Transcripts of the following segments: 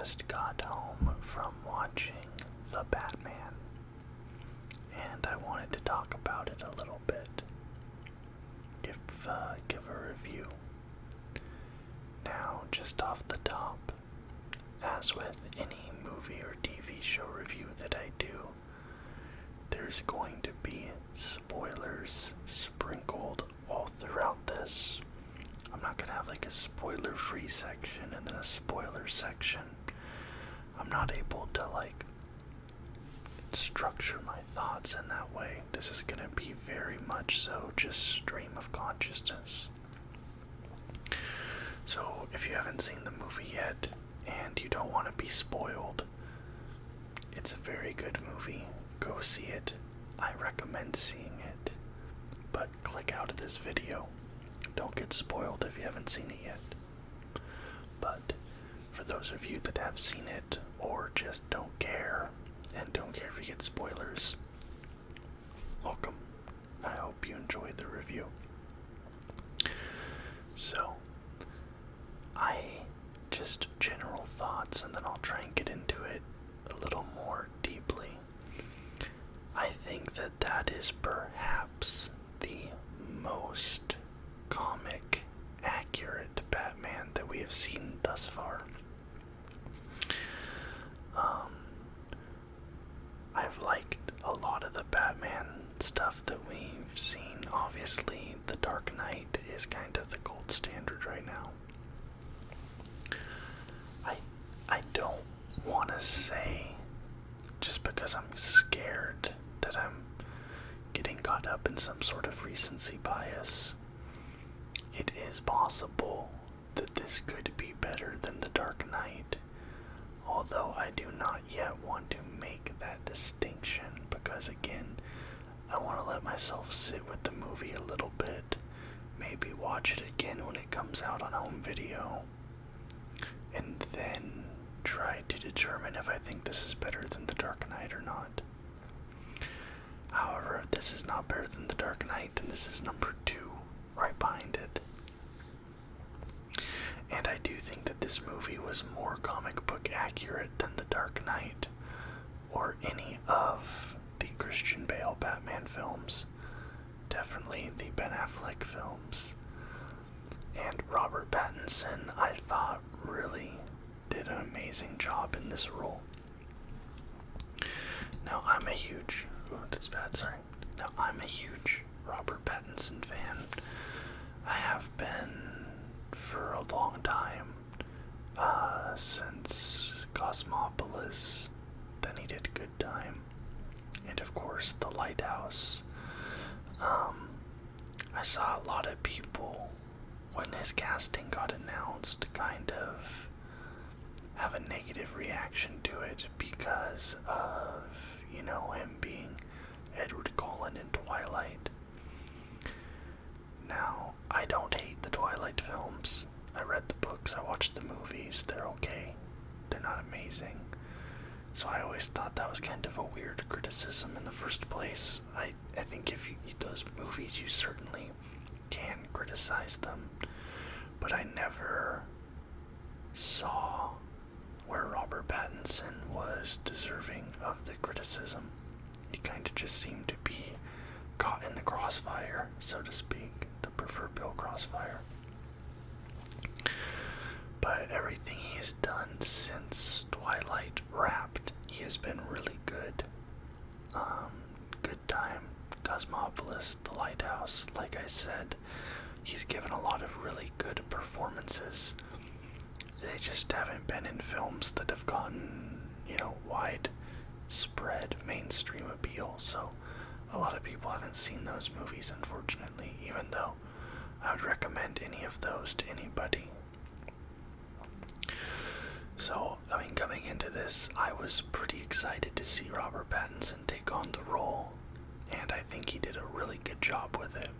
just got home from watching The Batman, and I wanted to talk about it a little bit. Give a review. Now, just off the top, as with any movie or TV show review that I do, there's going to be spoilers sprinkled all throughout this. I'm not going to have like a spoiler-free section and then a spoiler section. I'm not able to structure my thoughts in that way. This is going to be very much so just stream of consciousness. So if you haven't seen the movie yet and you don't want to be spoiled, it's a very good movie. Go see it. I recommend seeing it. But click out of this video. Don't get spoiled if you haven't seen it yet. But for those of you that have seen it or just don't care and don't care if you get spoilers, welcome. I hope you enjoyed the review. So, just general thoughts, and then I'll try and get into it a little more deeply. I think that is perhaps the most comic accurate Batman that we have seen thus far. I've liked a lot of the Batman stuff that we've seen. Obviously, The Dark Knight is kind of the gold standard right now. I don't want to say, just because I'm scared that I'm getting caught up in some sort of recency bias, it is possible that this could be better than The Dark Knight, although I do not yet want to make that distinction, because again, I want to let myself sit with the movie a little bit, maybe watch it again when it comes out on home video, and then try to determine if I think this is better than The Dark Knight or not. However, if this is not better than The Dark Knight, then this is number 2, right behind it. And I do think that this movie was more comic book accurate than The Dark Knight, or any of the Christian Bale Batman films. Definitely the Ben Affleck films. And Robert Pattinson, I thought, really did an amazing job in this role. Now, I'm a huge Robert Pattinson fan. I have been for a long time, since Cosmopolis. Then he did Good Time, and of course The Lighthouse. I saw a lot of people, when his casting got announced, kind of have a negative reaction to it because of, him being Edward Cullen in Twilight. Now, I don't hate the Twilight films. I read the books, I watched the movies, they're okay. They're not amazing. So I always thought that was kind of a weird criticism in the first place. I think if you eat those movies, you certainly can criticize them. But I never saw where Robert Pattinson was deserving of the criticism. He kind of just seemed to be caught in the crossfire, so to speak, the proverbial crossfire. But everything he's done since Twilight wrapped, he has been really good. Good Time, Cosmopolis, The Lighthouse, like I said, he's given a lot of really good performances. They just haven't been in films that have gotten, widespread mainstream appeal, so a lot of people haven't seen those movies, unfortunately, even though I would recommend any of those to anybody. So, coming into this, I was pretty excited to see Robert Pattinson take on the role, and I think he did a really good job with it,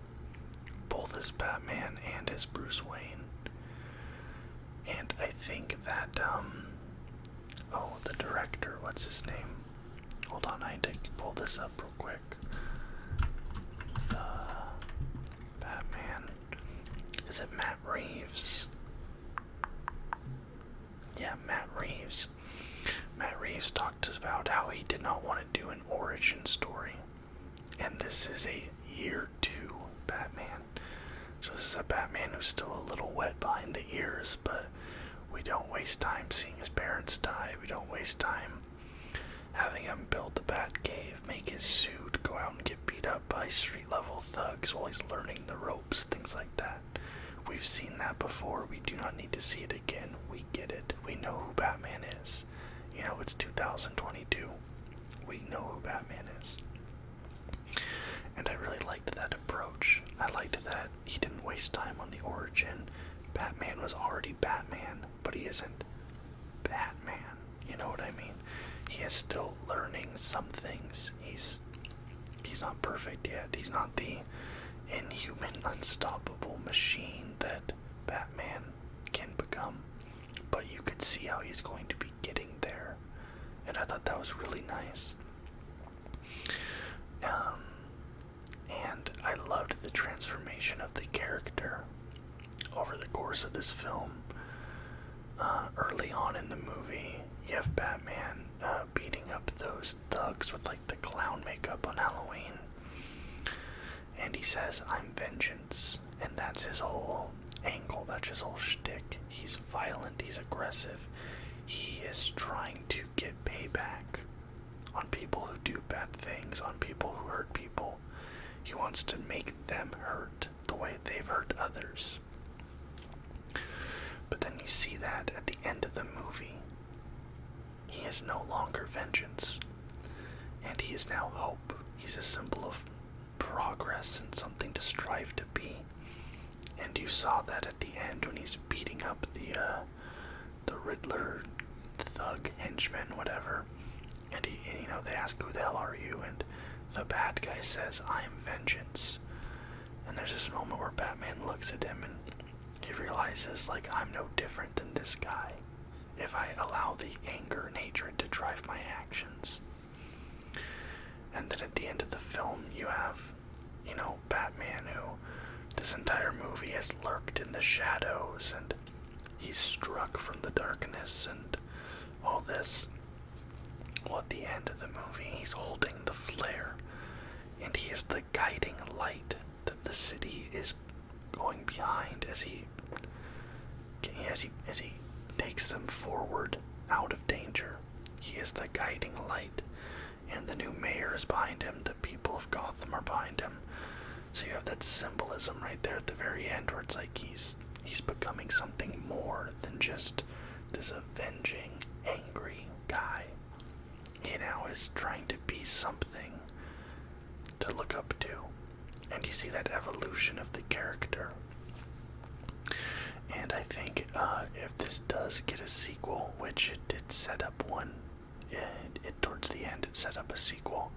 both as Batman and as Bruce Wayne. And I think that, the director, what's his name? Hold on, I need to pull this up real quick. The Batman, is it Matt Reeves? Yeah, Matt Reeves. Matt Reeves talked about how he did not want to do an origin story. And this is a year 2 Batman. So this is a Batman who's still a little wet behind the ears, but we don't waste time seeing his parents die. We don't waste time having him build the Batcave, make his suit, go out and get beat up by street-level thugs while he's learning the ropes, things like that. We've seen that before. We do not need to see it again. We get it. We know who Batman is. You know, it's 2022. We know who Batman is. And I really liked that approach. I liked that he didn't waste time on the origin. Batman was already Batman, but he isn't Batman. You know what I mean? He is still learning some things. He's not perfect yet. He's not the inhuman, unstoppable machine that Batman can become. But you could see how he's going to be getting there. And I thought that was really nice. And I loved the transformation of the character over the course of this film. Early on in the movie, you have Batman beating up those thugs with like the clown makeup on Halloween. And he says, "I'm vengeance." And that's his whole angle, that's his whole shtick. He's violent, he's aggressive. He is trying to get payback on people who do bad things, on people who hurt people. He wants to make them hurt the way they've hurt others. But then you see that at the end of the movie, he is no longer vengeance, and he is now hope. He's a symbol of progress and something to strive to be. And you saw that at the end when he's beating up the Riddler thug henchman, whatever. And they ask, "Who the hell are you?" And the bad guy says, "I'm vengeance." And there's this moment where Batman looks at him and he realizes, like, I'm no different than this guy if I allow the anger and hatred to drive my actions. And then at the end of the film, you have, Batman, who this entire movie has lurked in the shadows and he's struck from the darkness and all this. Well, at the end of the movie, he's holding the flare, and he is the guiding light that the city is going behind as he takes them forward out of danger. He is the guiding light, and the new mayor is behind him. The people of Gotham are behind him. So you have that symbolism right there at the very end, where it's like he's becoming something more than just this avenging, angry guy. He now is trying to be something to look up to. And you see that evolution of the character. And I think if this does get a sequel, which it did set up one, towards the end it set up a sequel,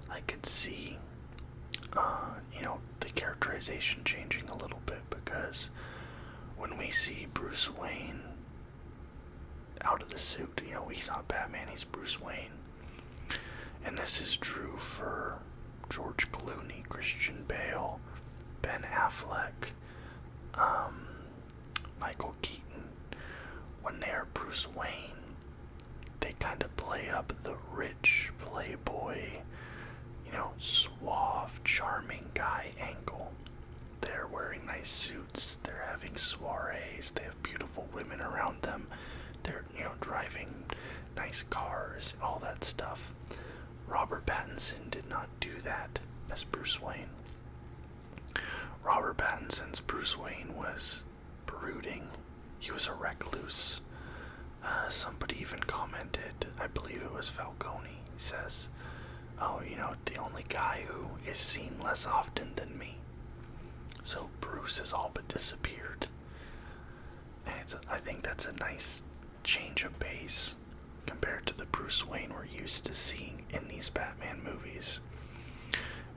I could see the characterization changing a little bit, because when we see Bruce Wayne out of the suit, he's not Batman, he's Bruce Wayne. And this is true for George Clooney, Christian Bale, Ben Affleck, Michael Keaton. When they are Bruce Wayne, they kind of play up the rich playboy, suave, charming guy angle. They're wearing nice suits, they're having soirees, they have beautiful women around them, they're, driving nice cars, all that stuff. Robert Pattinson did not do that as Bruce Wayne. Robert Pattinson's Bruce Wayne was brooding. He was a recluse. Somebody even commented, I believe it was Falcone, he says, "Oh, the only guy who is seen less often than me." So Bruce has all but disappeared. And I think that's a nice change of pace compared to the Bruce Wayne we're used to seeing in these Batman movies.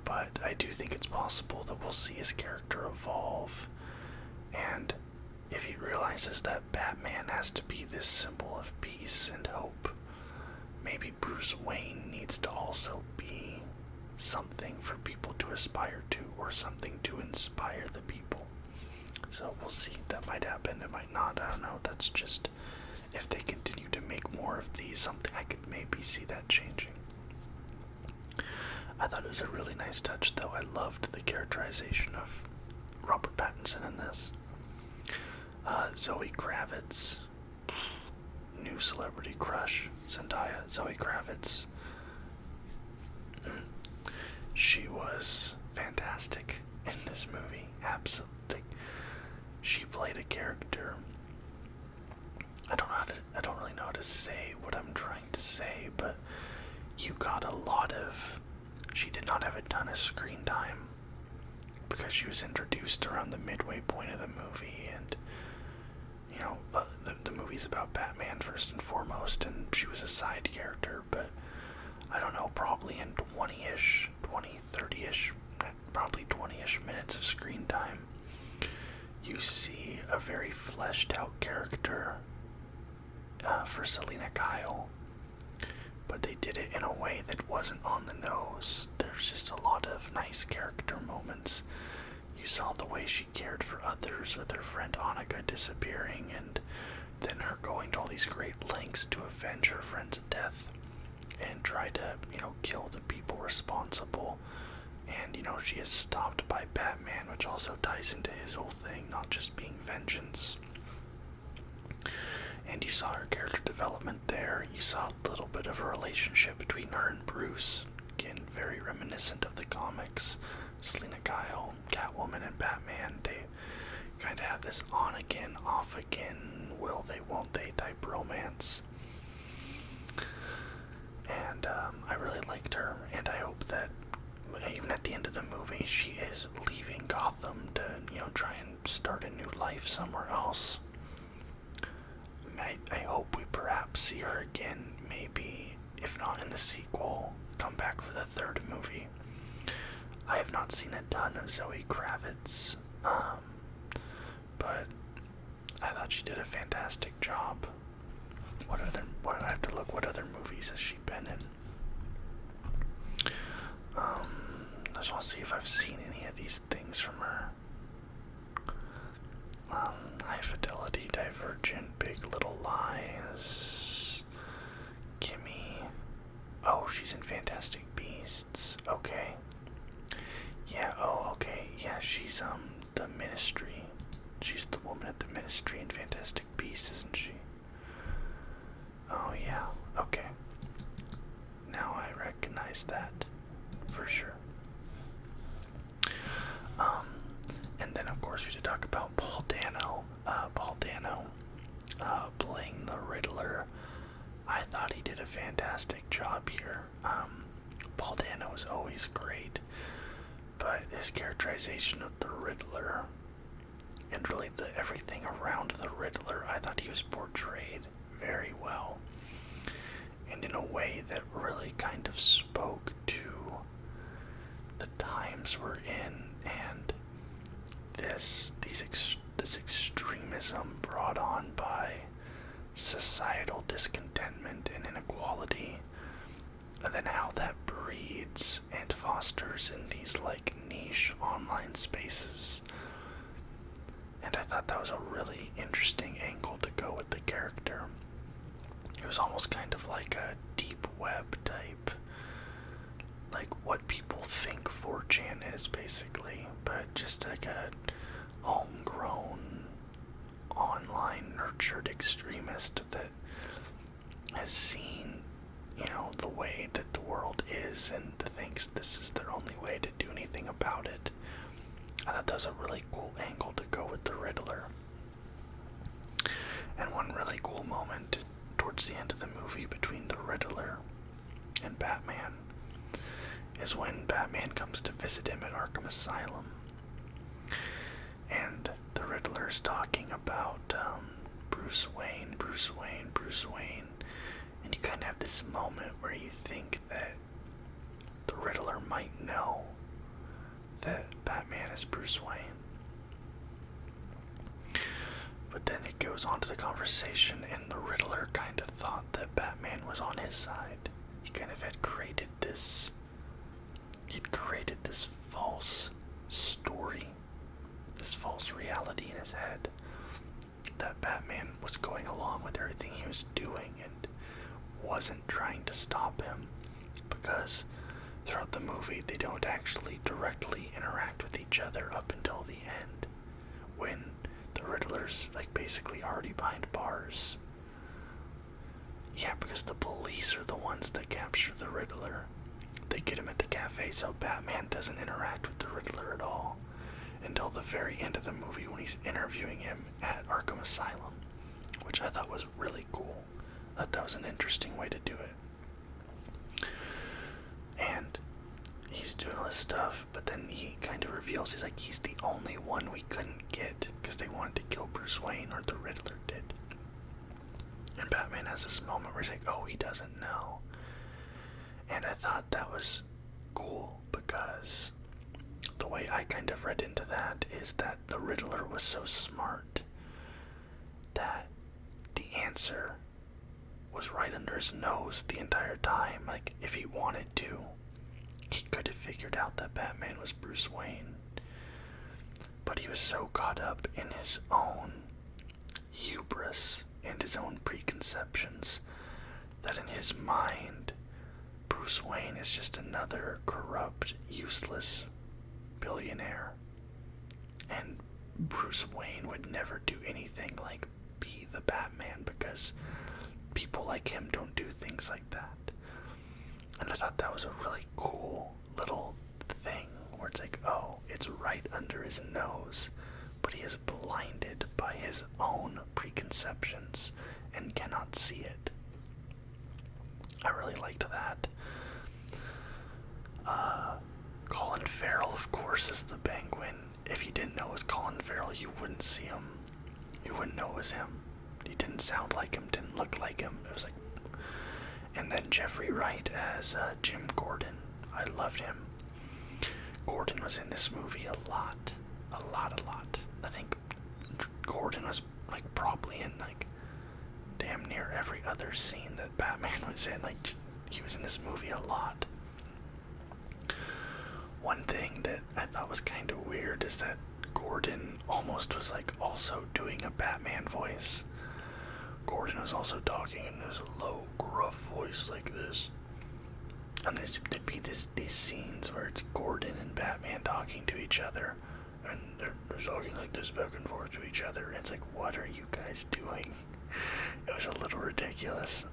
But I do think it's possible that we'll see his character evolve, and if he realizes that Batman has to be this symbol of peace and hope, maybe Bruce Wayne needs to also be something for people to aspire to, or something to inspire the people. So we'll see. That might happen, it might not, I don't know. That's just, if they continue to make more of these, something I could maybe see that changing. I thought it was a really nice touch, though. I loved the characterization of Robert Pattinson in this. Zoe Kravitz, new celebrity crush, Zendaya, Zoe Kravitz. She was fantastic in this movie, absolutely. She played a character. I don't really know how to say what I'm trying to say, but you got a lot of. She did not have a ton of screen time because she was introduced around the midway point of the movie, and you know, the movie's about Batman first and foremost, and she was a side character, but I don't know, probably in 20-ish, 20, 30-ish, probably 20-ish minutes of screen time, you see a very fleshed out character for Selina Kyle, but they did it in a way that wasn't on the nose. There's just a lot of nice character moments. You saw the way she cared for others, with her friend Annika disappearing, and then her going to all these great lengths to avenge her friend's death and try to, kill the people responsible. And, she is stopped by Batman, which also ties into his whole thing, not just being vengeance. And you saw her character development there. You saw a little bit of a relationship between her and Bruce. Again, very reminiscent of the comics. Selina Kyle, Catwoman, and Batman, they kind of have this on-again, off-again, will they, won't they type romance. And I really liked her, and I hope that even at the end of the movie, she is leaving Gotham to, try and start a new life somewhere else. I hope we perhaps see her again, maybe, if not in the sequel, come back for the third movie. I have not seen a ton of Zoe Kravitz, but I thought she did a fantastic job. I have to look, what other movies has she been in? I just want to see if I've seen any of these things from her. High Fidelity, Divergent, Big Little Lies, Kimmy. Oh, she's in Fantastic Beasts. Okay. Yeah, okay. Yeah, she's, the Ministry. She's the woman at the Ministry in Fantastic Beasts, isn't she? Oh, yeah. Okay. Now I recognize that. For sure. And then, of course, we should talk about Paul Dano. Playing the Riddler. I thought he did a fantastic job here. Paul Dano is always great, but his characterization of the Riddler, and really everything around the Riddler, I thought he was portrayed very well, and in a way that really kind of spoke to the times we're in, and this extremism brought on by societal discontentment and inequality, and then how that breeds and fosters in these niche online spaces. And I thought that was a really interesting angle to go with the character. It was almost kind of like a deep web type, what people think 4chan is, basically, but just like a homegrown, online, nurtured extremist that has seen, the way that the world is and thinks this is their only way to do anything about it. I thought that was a really cool angle to go with the Riddler. And one really cool moment towards the end of the movie between the Riddler and Batman is when Batman comes to visit him at Arkham Asylum. And the Riddler's talking about Bruce Wayne. And you kind of have this moment where you think that the Riddler might know that Batman is Bruce Wayne. But then it goes on to the conversation, and the Riddler kind of thought that Batman was on his side. He kind of had created this false story, this false reality in his head that Batman was going along with everything he was doing and wasn't trying to stop him, because throughout the movie they don't actually directly interact with each other up until the end, when the Riddler's basically already behind bars. Yeah, because the police are the ones that capture the Riddler. They get him at the cafe, so Batman doesn't interact with the Riddler at all until the very end of the movie when he's interviewing him at Arkham Asylum, which I thought was really cool. I thought that was an interesting way to do it. And he's doing all this stuff, but then he kind of reveals he's the only one we couldn't get because they wanted to kill Bruce Wayne, or the Riddler did. And Batman has this moment where he's like, oh, he doesn't know. And I thought that was cool because the way I kind of read into that is that the Riddler was so smart that the answer was right under his nose the entire time. If he wanted to, he could have figured out that Batman was Bruce Wayne. But he was so caught up in his own hubris and his own preconceptions that in his mind, Bruce Wayne is just another corrupt, useless billionaire. And Bruce Wayne would never do anything like be the Batman, because people like him don't do things like that. And I thought that was a really cool little thing where it's oh, it's right under his nose, but he is blinded by his own preconceptions and cannot see it. I really liked that. Colin Farrell, of course, is the Penguin. If you didn't know it was Colin Farrell, you wouldn't see him. You wouldn't know it was him. He didn't sound like him, didn't look like him. It was and then Jeffrey Wright as Jim Gordon. I loved him. Gordon was in this movie a lot. I think Gordon was probably in damn near every other scene that Batman was in. He was in this movie a lot. One thing that I thought was kind of weird is that Gordon almost was also doing a Batman voice. Gordon was also talking in this low, gruff voice like this. And there'd be these scenes where it's Gordon and Batman talking to each other, and they're talking like this back and forth to each other, and it's what are you guys doing? It was a little ridiculous.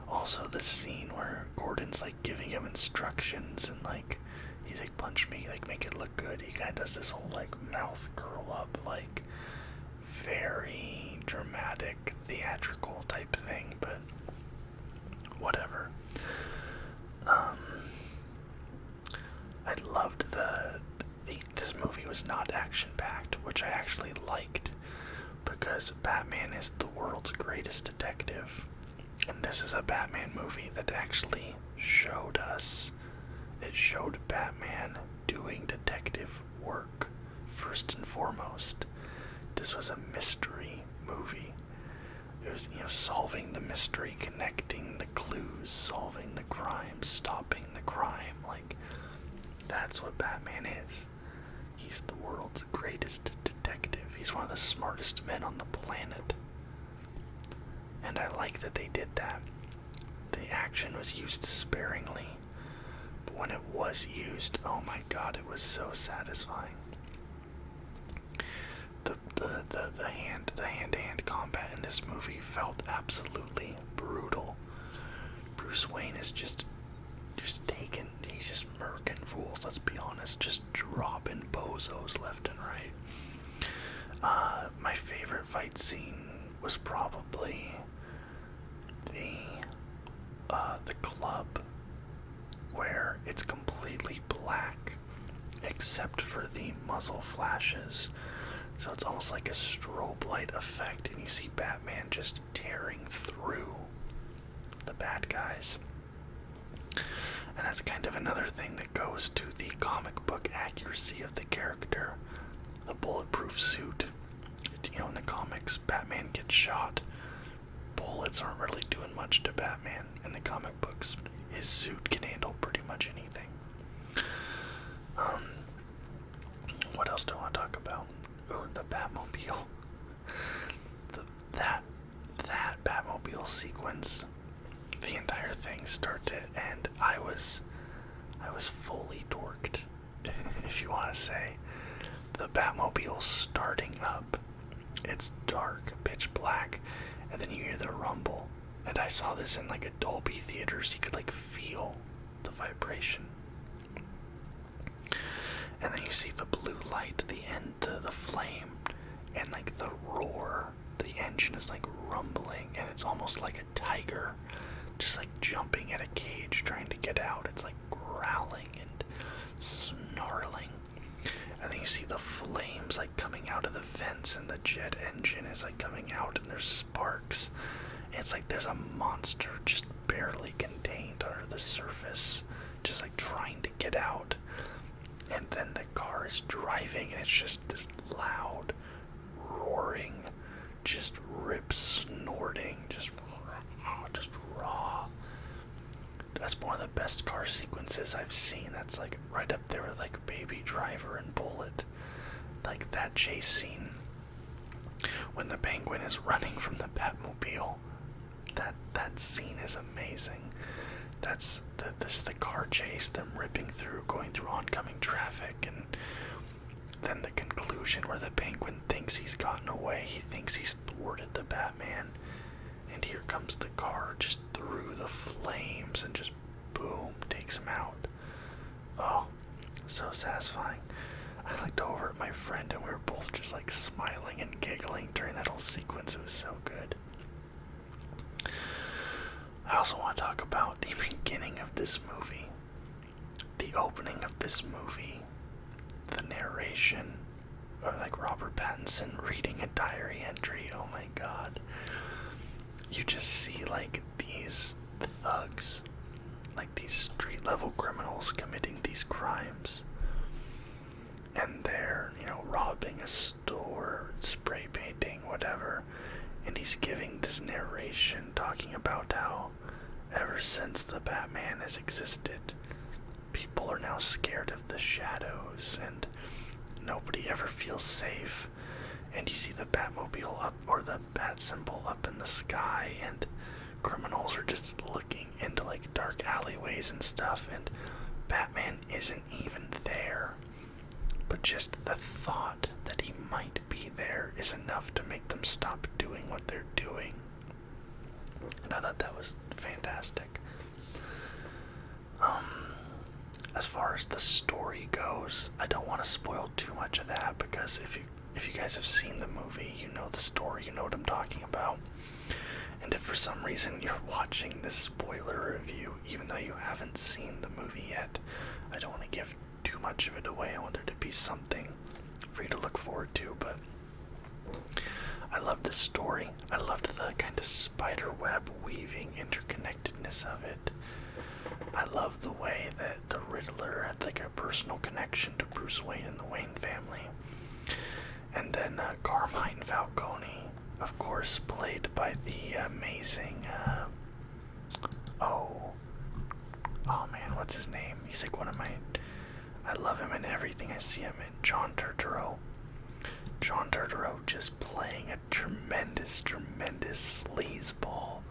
Also the scene where Gordon's giving him instructions, and he's punch me, make it look good. He kind of does this whole mouth curl up, very dramatic, theatrical type thing, but whatever. I loved this movie was not action-packed, which I actually liked, because Batman is the world's greatest detective, and this is a Batman movie that actually showed us. It showed Batman doing detective work, first and foremost. This was a mystery movie. It was, solving the mystery, connecting the clues, solving the crime, stopping the crime. That's what Batman is. He's the world's greatest detective. He's one of the smartest men on the planet. And I like that they did that. The action was used sparingly, but when it was used, oh my god, it was so satisfying. The hand-to-hand combat in this movie felt absolutely brutal. Bruce Wayne is just taking, he's just murking fools, let's be honest, just dropping bozos left and right. My favorite fight scene was probably the club, where it's completely black except for the muzzle flashes. So it's almost like a strobe light effect, and you see Batman just tearing through the bad guys. And that's kind of another thing that goes to the comic book accuracy of the character. The bulletproof suit. In the comics, Batman gets shot. Bullets aren't really doing much to Batman. In the comic books, his suit can handle pretty much anything. What else do I want to talk about? was fully torqued, if you want to say. The Batmobile starting up. It's dark, pitch black, and then you hear the rumble. And I saw this in like a Dolby theater, so you could like feel the vibration. And then you see the blue light, the end, the flame, and like the roar. The engine is like rumbling, and it's almost like a tiger, just like jumping at a cage trying to get out. It's like growling and snarling. And then you see the flames like coming out of the vents, and the jet engine is like coming out, and there's sparks. And it's like there's a monster just barely contained under the surface, just like trying to get out. And then the car is driving, and it's just this loud, roaring, just rip snorting, just raw. That's one of the best car sequences I've seen. That's like right up there with like Baby Driver and Bullet. Like that chase scene when the Penguin is running from the Batmobile. That scene is amazing. That's the car chase, them ripping through, going through oncoming traffic, and then the conclusion where the Penguin thinks he's gotten away. He thinks he's thwarted the Batman, and here comes the car just through the flames and just boom, takes him out. Oh, so satisfying. I looked over at my friend, and we were both just like smiling and giggling during that whole sequence. It was so good. I also want to talk about the beginning of this movie. The opening of this movie. The narration of like Robert Pattinson reading a diary entry. Oh my god. You just see like these thugs, like these street level criminals committing these crimes. And they're, robbing a store, spray painting, whatever. And he's giving this narration talking about how ever since the Batman has existed, people are now scared of the shadows, and nobody ever feels safe. And you see the Batmobile up, or the bat symbol up in the sky, and criminals are just looking into like dark alleyways and stuff, and Batman isn't even there. But just the thought that he might be there is enough to make them stop doing what they're doing. And I thought that was fantastic. As far as the story goes, I don't want to spoil too much of that, because if you guys have seen the movie, you know the story, you know what I'm talking about. And if for some reason you're watching this spoiler review, even though you haven't seen the movie yet, I don't want to give too much of it away. I want there to be something for you to look forward to, but I love this story. I loved the kind of spider web weaving interconnectedness of it. I love the way that the Riddler had like a personal connection to Bruce Wayne and the Wayne family. And then Carmine Falcone, of course, played by the amazing, oh man, what's his name? He's like I love him in everything I see him in. John Turturro. John Turturro just playing a tremendous sleazeball.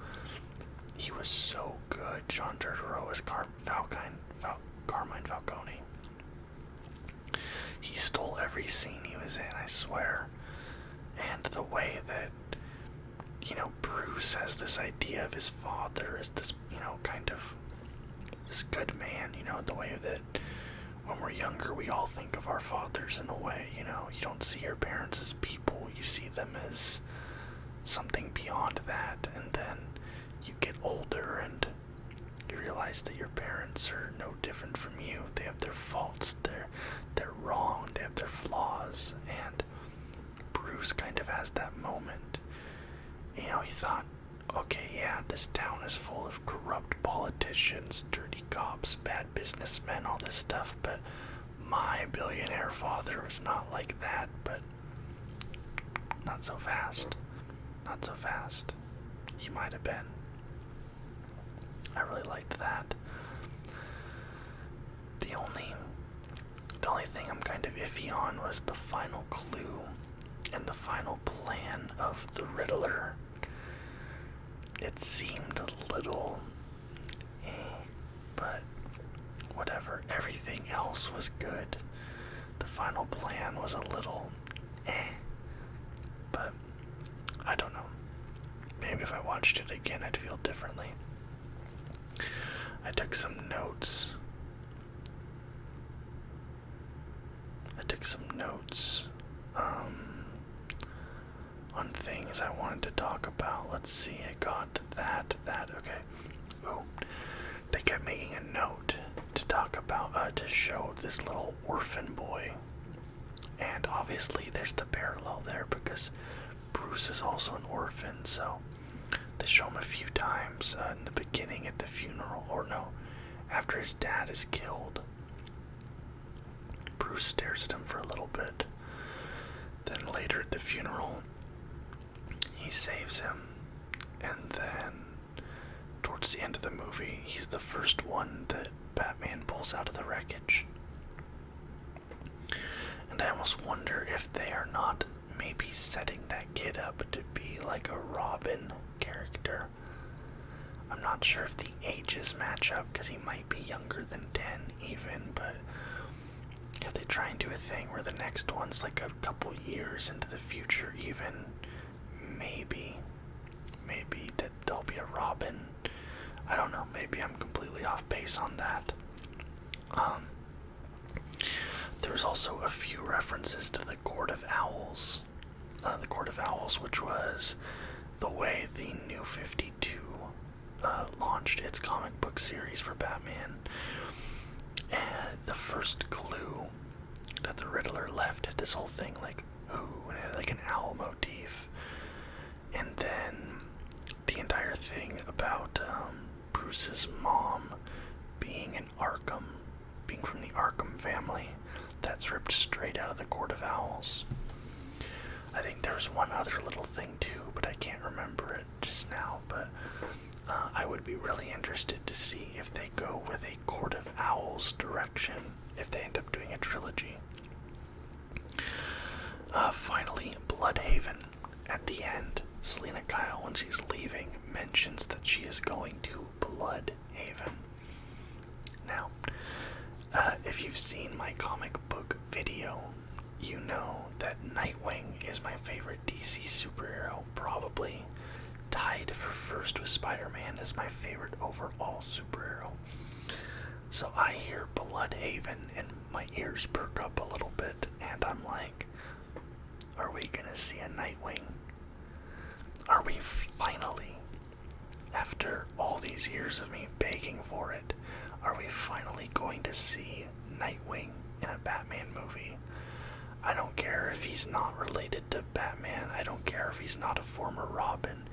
He was so good. John Turturro as Carmine Falcone. He stole every scene he was in, I swear. And the way that, Bruce has this idea of his father as this, kind of this good man, the way that when we're younger, we all think of our fathers in a way, you don't see your parents as people, you see them as something beyond that, and then you get older and you realize that your parents are no different from you. They have their faults, they're wrong, they have their flaws, and Bruce kind of has that moment. He thought, okay, yeah, this town is full of corrupt politicians, dirty cops, bad businessmen, all this stuff, but my billionaire father was not like that. But not so fast. Not so fast. He might have been. I really liked that. The only thing I'm kind of iffy on was the final clue and the final plan of the Riddler. It seemed a little but whatever. else was good. The final plan was a little but I don't know. Maybe if I watched it again, I'd feel differently. I took some notes. On things I wanted to talk about. Let's see, I got that, okay. Oh, they kept making a note to talk about, to show this little orphan boy. And obviously there's the parallel there because Bruce is also an orphan, so they show him a few times in the beginning at the funeral, or no, after his dad is killed. Bruce stares at him for a little bit. Then later at the funeral, he saves him. And then towards the end of the movie, he's the first one that Batman pulls out of the wreckage. And I almost wonder if they are not maybe setting that kid up to be like a Robin character. I'm not sure if the ages match up because he might be younger than 10 even, but if they try and do a thing where the next one's like a couple years into the future even, maybe that there'll be a Robin. I don't know, maybe I'm completely off base on that. There was also a few references to the Court of Owls. The Court of Owls, which was the way the New 52 launched its comic book series for Batman. And the first clue that the Riddler left at this whole thing, like, and it had like an owl motif. And then the entire thing about Bruce's mom being being from the Arkham family, that's ripped straight out of the Court of Owls. I think there's one other little thing too, but I can't remember it just now, but I would be really interested to see if they go with a Court of Owls direction, if they end up doing a trilogy. Finally, Bloodhaven. At the end, Selena Kyle, when she's leaving, mentions that she is going to Bloodhaven. Now, if you've seen my comic book video, you know that Nightwing is my favorite DC superhero, probably tied for first with Spider-Man as my favorite overall superhero. So I hear Bloodhaven and my ears perk up a little bit, and I'm like, are we gonna see a Nightwing? Are we finally, after all these years of me begging for it, are we finally going to see Nightwing in a Batman movie? I don't care if he's not related to Batman. I don't care if he's not a former Robin.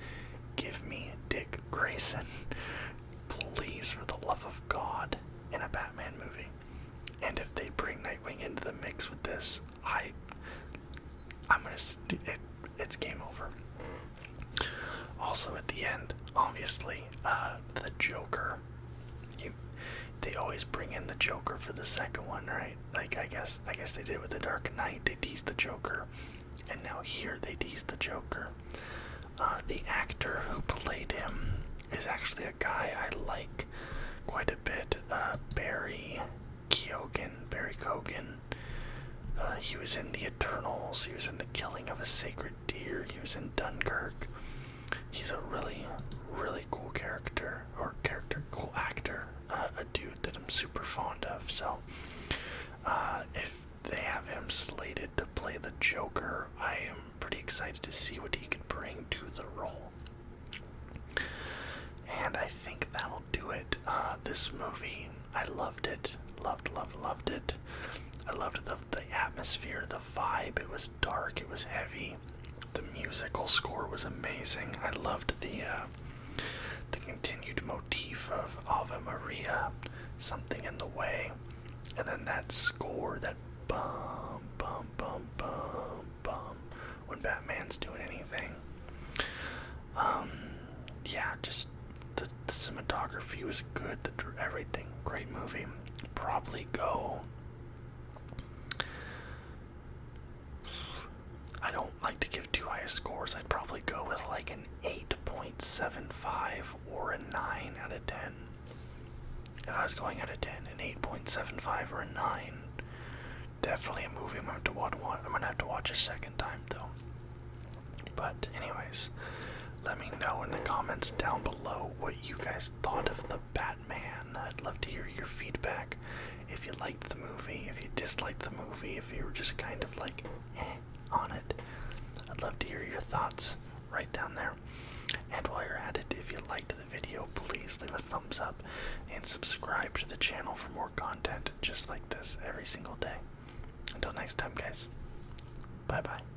Give me Dick Grayson. Please, for the love of God, in a Batman movie. And if they bring Nightwing into the mix with this, I'm gonna it's game over. Also at the end, obviously, the Joker. They always bring in the Joker for the second one, right? Like, I guess they did it with the Dark Knight. They teased the Joker, and now here they teased the Joker. The actor who played him is actually a guy I like quite a bit. Barry Keoghan. He was in The Eternals. He was in The Killing of a Sacred Deer. He was in Dunkirk. He's a really, really cool cool actor. A dude that I'm super fond of. So, if they have him slated to play the Joker, I am pretty excited to see what he could bring to the role. And I think that'll do it. This movie, I loved it. Loved it. I loved the atmosphere, the vibe. It was dark, it was heavy. The musical score was amazing. I loved the continued motif of Ave Maria, Something in the Way. And then that score, that bum, bum, bum, bum, bum, when Batman's doing anything. Yeah, just the cinematography was good, everything, great movie. Probably go, I don't like to give too high scores. I'd probably go with like an 8.75 or a 9 out of 10. If I was going out of 10, an 8.75 or a 9. Definitely a movie I'm gonna have to watch a second time though. But anyways, let me know in the comments down below what you guys thought of the Batman. I'd love to hear your feedback. If you liked the movie, if you disliked the movie, if you were just kind of like on it. I'd love to hear your thoughts right down there. And while you're at it, if you liked the video, please leave a thumbs up and subscribe to the channel for more content just like this every single day. Until next time, guys. Bye-bye.